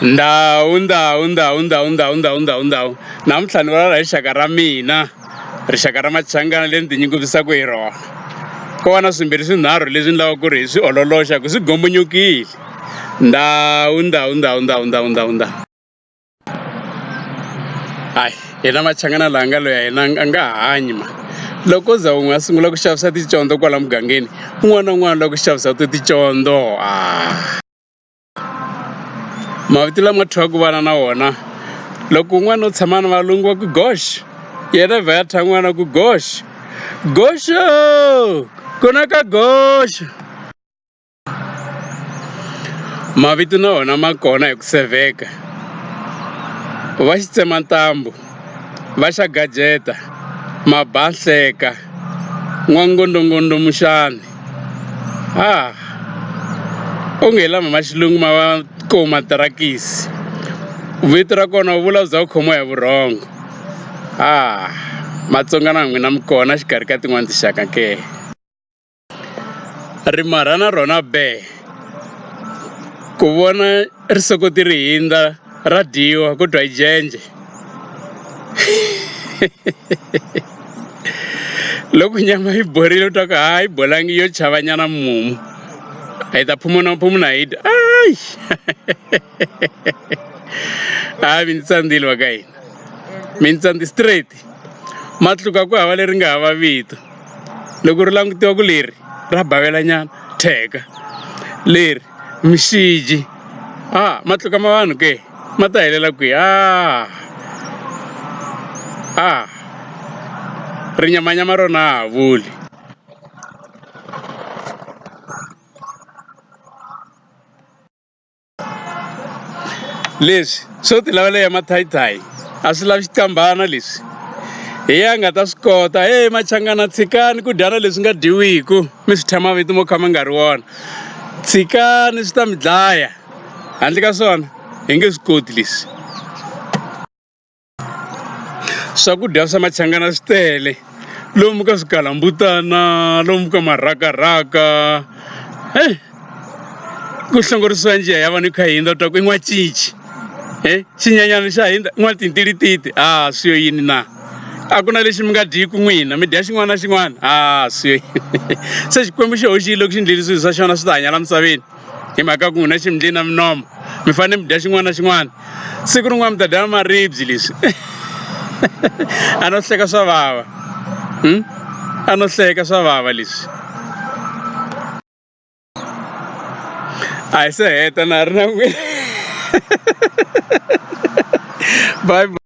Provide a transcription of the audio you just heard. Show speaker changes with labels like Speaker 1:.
Speaker 1: Ndhawu. Namuntlha ni vulavula hi rixaka ra mina, rixaka ra Machangana leri ni tinyungubyisaka hi rona. Ko va na swimbirhi swinharhu leswi ni lavaka ku ri hi swi ololoxa ku swi gombonyokile. Ndhawu. Hayi, hina Machangana laha nga loyi hina a nga hanyi ma. Loko za un'we a sungula ku xavisa ticondzo kwala mugangeni, un'wana na un'wana loko xavisa ticondzo. Mavito lama thyiwaka vana na wona, loko un'wana u tshama na valungu va ku gosh, yena vha ya thya n'wana ku gosh, gosho ku na ka gosh. Mavito na wona ma kona hi ku sevheka. Va Xitsemantambu, va xa Gajeta, Mabahleka, N'wangondongondo Muxani. Onge lama ma xilungu ma va ko matarakisi. Vito ra kona u vula za u khomiwa hi vurhongo. Matsonga na n'wina mi kona xikarhi ka tin'wani tinxaka ke. Rimara na rona be, ku vona risokoti ri hindza ra dyiwa ku twa hi jenje. Loko nyama yi borile u twa ku yi bolangi yo chava nyana mumu, hi ta phumuna hi dya. Mi ni tsandzile va ka hina, mi ni tsandzi straight. Matluka ku hava leri nga hava vito. Loko ri langutiwa ku leri ra bavela nyana theka, leri mixiji. Matluka ma vanhu ke ma ta helela kwihi? Rinyamanyama rona a ha vuli. Leswi swo ti lavela ya mathayithayi a swi lavi xikambana leswi. Hi ya nga ta swi kota, Machangana tshikani ku dyana leswi nga dyiwiku, mi swi thya mavito mo kha ma nga ri wona. Tshikani swi ta mi dlaya, handle ka swona hi nge swi koti leswi. Swakudya swa Machangana swi tele, lomu ka swigalambutana, lomu ka marakaraka. Ku hlongorisiwa njiya ya vanhu yi kha yi hindza u twa ku i n'wacici. Xinyanyani xa hindza n'watintilititi. Swi yo yini na? A ku na lexi mi nga dyiku n'wina, mi dya xin'wana na xin'wana. Swi yo se Xikwembu xi hoxile loko xi endlile swilo swa xona swi ta hanya la misaveni. Hi mhaka ku n'wina xi mi endlile na minomo, mi fanele mi dya xin'wana na xin'wana. Siku rin'wana mi ta dya na maribye leswi. A no hleka swa vava. A no hleka swa vava leswi. A hi se heta na ha ri na n'wina. Bye.